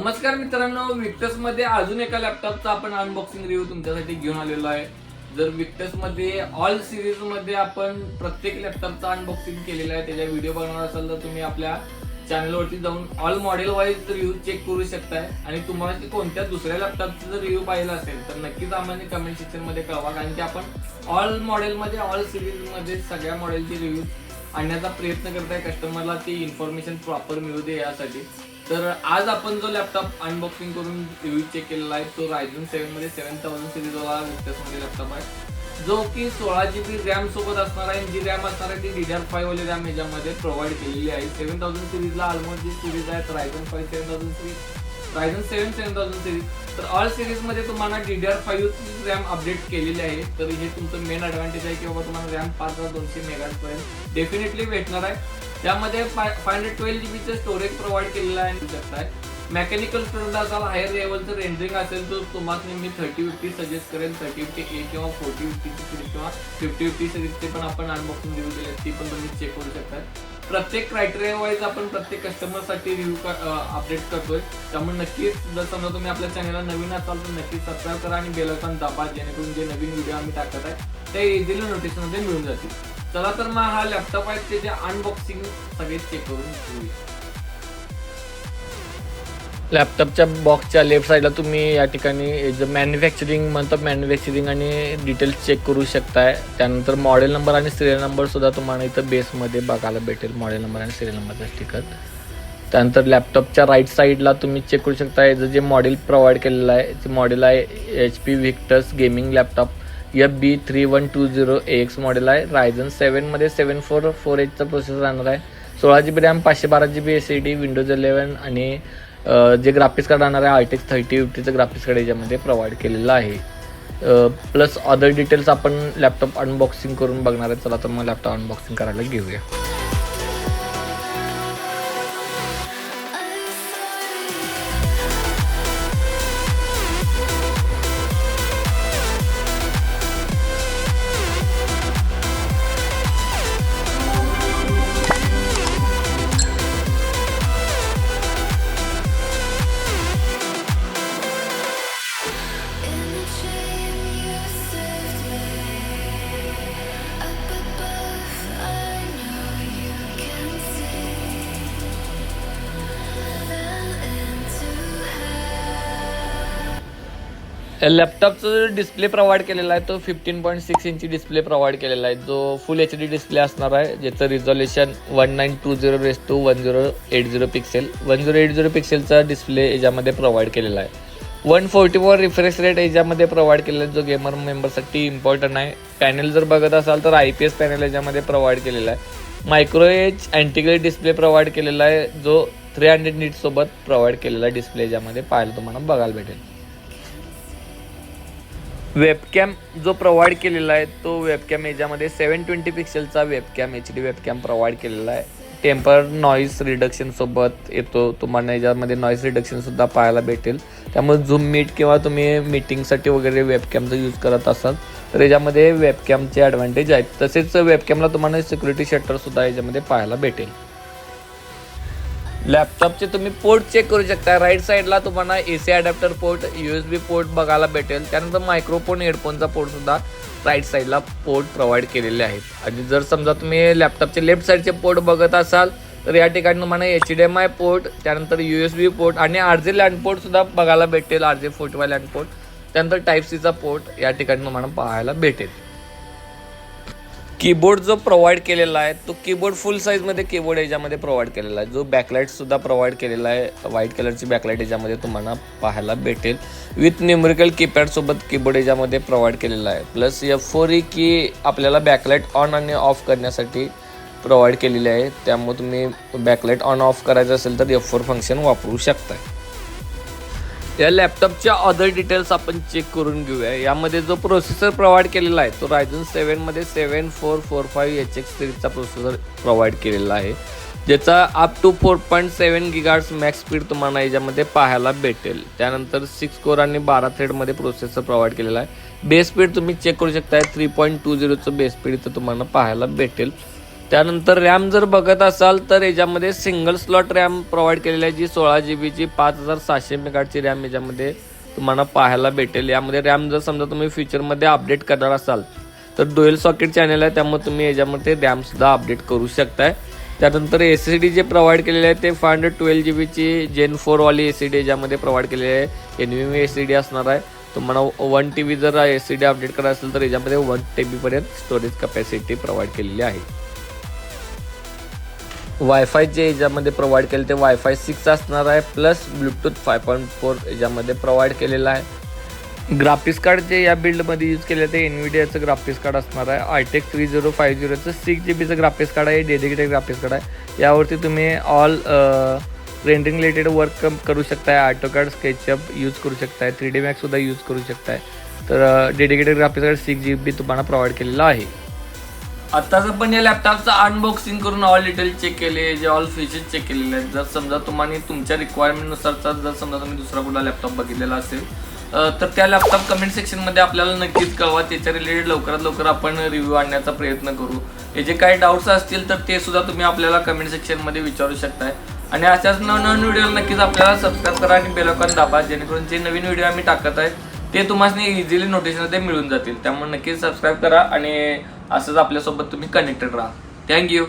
नमस्कार मित्रांनो, विक्टस मध्ये अजून एका लॅपटॉपचा आपण अनबॉक्सिंग रिव्ह्यू तुमच्यासाठी घेऊन आलेलो आहे। जर विक्टस मध्ये ऑल सिरीज मध्ये आपण प्रत्येक लॅपटॉपचा अनबॉक्सिंग केलेला आहे, त्याचा व्हिडिओ बनवणार असाल तर तुम्ही आपल्या चॅनलवरती जाऊन all model wise review check करू शकताय। आणि तुम्हाला कोणत्या दुसऱ्या लॅपटॉपचा जर रिव्ह्यू पाहिजे असेल तर नक्कीच आम्हाला कमेंट सेक्शन मध्ये कळवा, कारण की आपण ऑल मॉडेल मध्ये ऑल सिरीज मध्ये सगळ्या मॉडेलची रिव्ह्यू आणण्याचा प्रयत्न करताय, कस्टमरला ती इन्फॉर्मेशन प्रॉपर मिळू दे यासाठी। तर आज आपण जो लॅपटॉप अनबॉक्सिंग करून रिव्ह्यू चेक केलेला आहे तो Ryzen 7 मध्ये 7000 सीरीज वाला विक्टस मध्ये लॅपटॉप आहे, जो की 16GB रॅम सोबत असणार आहे। जी रॅम असणार आहे ती DDR5 वाली रॅम याच्यामध्ये प्रोव्हाइड केलेली आहे। 7000 सीरीजला ऑलमोस्ट जी सीरीज आहे Ryzen 5 7000 सीरीज, Ryzen 7 7000 सीरीज, तर ऑल सीरीज मध्ये तुम्हाला DDR5 रॅम अपडेट केलेली आहे। तर हे तुमचं मेन ॲडव्हान्टेज आहे की बाबा तुम्हाला रॅम 5200 मेगाहर्ट्झ पर्यंत डेफिनेटली भेटणार आहे। त्यामध्ये 512GB स्टोरेज प्रोव्हाइड केलेला आहे शकताय। मेकॅनिकल स्टोरेज असाल, हायर लेवलचं रेंडरिंग असेल तर तुम्हाला मी 3050 सजेस्ट करेन। 3050A किंवा 4050 सीरीज किंवा 5050 सीरीजचे पण आपण अनबॉक्सिंग रिव्ह्यू केले, ती पण तुम्ही चेक करू शकता। प्रत्येक क्रायटेरिया वाईज आपण प्रत्येक कस्टमरसाठी रिव्ह्यू अपडेट करतोय, त्यामुळे नक्कीच जर समजा तुम्ही आपल्या चॅनलला नवीन असाल तर नक्कीच सबस्क्राईब करा आणि बेल आयकॉन दाबा, जेणेकरून जे नवीन व्हिडिओ आम्ही टाकत आहे ते इझिली नोटिफिकेशनमध्ये मिळून जातील। चला तर मग हा लॅपटॉप आहे त्याचे अनबॉक्सिंग सगळे चेक करून घेऊया। लॅपटॉपच्या बॉक्सच्या लेफ्ट साईडला तुम्ही या ठिकाणी जे मॅन्युफॅक्चरिंग म्हणतात मॅन्युफॅक्चरिंग आणि डिटेल्स चेक करू शकताय। त्यानंतर मॉडेल नंबर आणि सिरियल नंबर सुद्धा तुम्हाला इथं बेसमध्ये बघायला भेटेल, मॉडेल नंबर आणि सिरियल नंबरचा स्टिकर। त्यानंतर लॅपटॉपच्या राईट साईडला तुम्ही चेक करू शकता याचं जे मॉडेल प्रोव्हाइड केलेलं आहे ते मॉडेल आहे HP Victus gaming laptop FB3120AX model आहे। Ryzen 7 मध्ये 7448चा प्रोसेसर राहणार आहे। 16GB RAM, 512GB SSD, Windows 11 आणि जे ग्राफिक्स कार्ड राहणार आहे RTX 3050चं ग्राफिक्स कार्ड याच्यामध्ये प्रोव्हाइड केलेलं आहे। प्लस अदर डिटेल्स आपण लॅपटॉप अनबॉक्सिंग करून बघणार आहे। चला तर मग लॅपटॉप अनबॉक्सिंग करायला घेऊया। लॅपटॉपचं डिस्प्ले प्रोव्हाइड केलेला आहे तो 15.6 इंची डिस्प्ले प्रोव्हाइड केलेला आहे, जो फुल HD डिस्प्ले असणार आहे, ज्याचं रिझॉल्युशन 1920x1080 पिक्सेल 1080 पिक्सेलचा डिस्प्ले याच्यामध्ये प्रोव्हाइड केलेला आहे। 144 रिफ्रेश रेट याच्यामध्ये प्रोव्हाइड केलेला आहे, जो गेमर मेंबरसाठी इम्पॉर्टंट आहे। पॅनल जर बघत असाल तर IPS पॅनल याच्यामध्ये प्रोव्हाइड केलेला आहे। मायक्रो एज अँटीग्लेट डिस्प्ले प्रोव्हाइड केलेला आहे, जो 300 नीट सोबत प्रोव्हाइड केलेला डिस्प्ले याच्यामध्ये पाहायला तुम्हाला बघायला भेटेल। वेबकॅम जो प्रोव्हाइड केलेला आहे तो वेबकॅम याच्यामध्ये 720 पिक्सेलचा वेबकॅम HD वेबकॅम प्रोव्हाइड केलेला आहे। टेम्पर नॉईस रिडक्शन सोबत येतो, तुम्हाला याच्यामध्ये नॉईस रिडक्शन सुद्धा पाहायला भेटेल। त्यामुळे झूम मीट किंवा तुम्ही मीटिंगसाठी वगैरे वेबकॅमचा यूज करत असाल तर याच्यामध्ये वेबकॅमचे ॲडव्हान्टेज आहेत। तसेच वेबकॅमला तुम्हाला सिक्युरिटी शटर सुद्धा याच्यामध्ये पाहायला भेटेल। लॅपटॉपचे तुम्ही पोर्ट चेक करू शकता। राईट साईडला तुम्हाला AC adapter port, USB port बघायला भेटेल। त्यानंतर मायक्रोफोन हेडफोनचा पोर्ट सुद्धा राईट साईडला पोर्ट प्रोव्हाइड केलेले आहेत। आणि जर समजा तुम्ही लॅपटॉपचे लेफ्ट साईडचे पोर्ट बघत असाल तर या ठिकाणी तुम्हाला HDMI पोर्ट, त्यानंतर USB पोर्ट आणि RJ लँड पोर्ट सुद्धा बघायला भेटेल, RJ45 लँड पोर्ट। त्यानंतर Type-C चा पोर्ट या ठिकाणी तुम्हाला पाहायला भेटेल। कीबोर्ड जो प्रोव्हाइड केलेला आहे तो कीबोर्ड फुल साईजमध्ये कीबोर्ड याच्यामध्ये प्रोव्हाइड केलेला आहे, जो बॅकलाईट सुद्धा प्रोव्हाइड केलेला आहे। व्हाईट कलरची बॅकलाईट याच्यामध्ये तुम्हाला पाहायला भेटेल। विथ न्यूमेरिकल कीपॅड सोबत कीबोर्ड याच्यामध्ये प्रोव्हाइड केलेला आहे। प्लस F4 की आपल्याला बॅकलाईट ऑन आणि ऑफ करण्यासाठी प्रोव्हाइड केलेली आहे, त्यामुळे तुम्ही बॅकलाईट ऑन ऑफ करायचं असेल तर F4 फंक्शन वापरू शकता। या लॅपटॉपच्या अदर डिटेल्स आपण चेक करून घेऊया। यामध्ये जो प्रोसेसर प्रोव्हाइड केलेला आहे तो Ryzen 7 मध्ये 7445HX सिरीजचा प्रोसेसर प्रोव्हाइड केलेला आहे, ज्याचा up to 4.7 GHz max speed तुम्हाला याच्यामध्ये पाहायला भेटेल। त्यानंतर 6 कोर आणि 12 थ्रेडमध्ये प्रोसेसर प्रोव्हाइड केलेला आहे। बेस स्पीड तुम्ही चेक करू शकता, 3.20चं बेस स्पीड इथं तुम्हाला पाहायला भेटेल। त्यानंतर रॅम जर बघत असाल तर याच्यामध्ये सिंगल स्लॉट रॅम प्रोव्हाइड केलेली आहे, जी 16 GB ची 5700 मेगाची रॅम याच्यामध्ये तुम्हाला पाहायला भेटेल. यामध्ये रॅम जर समजा तुम्ही फ्युचरमध्ये अपडेट करणार असाल तर डुएल सॉकेट चॅनल आहे, त्यामुळे तुम्ही याच्यामध्ये रॅमसुद्धा अपडेट करू शकताय. त्यानंतर SSD जे प्रोव्हाइड केलेले आहे ते 512 GB ची Gen 4 वाली SSD याच्यामध्ये प्रोव्हाइड केलेली आहे. NVMe SSD असणार आहे. तुम्हाला 1 TB जर SSD अपडेट करायचं असेल तर याच्यामध्ये 1 TB पर्यंत स्टोरेज कॅपॅसिटी प्रोव्हाइड केलेली आहे. वायफाय जे याच्यामध्ये प्रोव्हाइड केले ते वायफाय 6 असणार आहे, प्लस ब्लूटूथ 5.4 याच्यामध्ये प्रोव्हाइड केलेलं आहे. ग्राफिक्स कार्ड जे या बिल्डमध्ये यूज केले ते NVIDIAचं ग्राफिक्स कार्ड असणार आहे. आयटेक 3050चं 6 GB ग्राफिक्स कार्ड आहे, डेडिकेटेड ग्राफिक्स कार्ड आहे. यावरती तुम्ही ऑल रेंडरिंग रिलेटेड वर्क करू शकताय. AutoCAD, SketchUp यूज करू शकताय, 3D Max सुद्धा यूज करू शकताय. तर डेडिकेटेड ग्राफिक्स कार्ड 6 GB तुम्हाला प्रोव्हाइड केलेलं आहे. आताच आपण या लॅपटॉपचं अनबॉक्सिंग करून ऑल डिटेल्स चेक केले, जे ऑल फीचर्स चेक केलेले आहेत. जर समजा तुम्हाला तुमच्या रिक्वायरमेंटनुसारचा जर समजा तुम्ही दुसरा कुठला लॅपटॉप बघितलेला असेल तर त्या लॅपटॉप कमेंट सेक्शनमध्ये आपल्याला नक्कीच कळवा. त्याच्या रिलेटेड लवकरात लवकर आपण रिव्ह्यू आणण्याचा प्रयत्न करू. हे जे काही डाऊट्स असतील तर ते सुद्धा तुम्ही आपल्याला कमेंट सेक्शनमध्ये विचारू शकताय. आणि अशाच नवीन व्हिडिओला नक्कीच आपल्याला सबस्क्राईब करा आणि बेल आयकॉन दाबा, जेणेकरून जे नवीन व्हिडिओ आम्ही टाकत आहे ते तुम्हाला इझिली नोटिफिकेशनमध्ये मिळून जातील. त्यामुळे नक्कीच सबस्क्राईब करा आणि असंच आपल्यासोबत तुम्ही कनेक्टेड राहा. थँक्यू.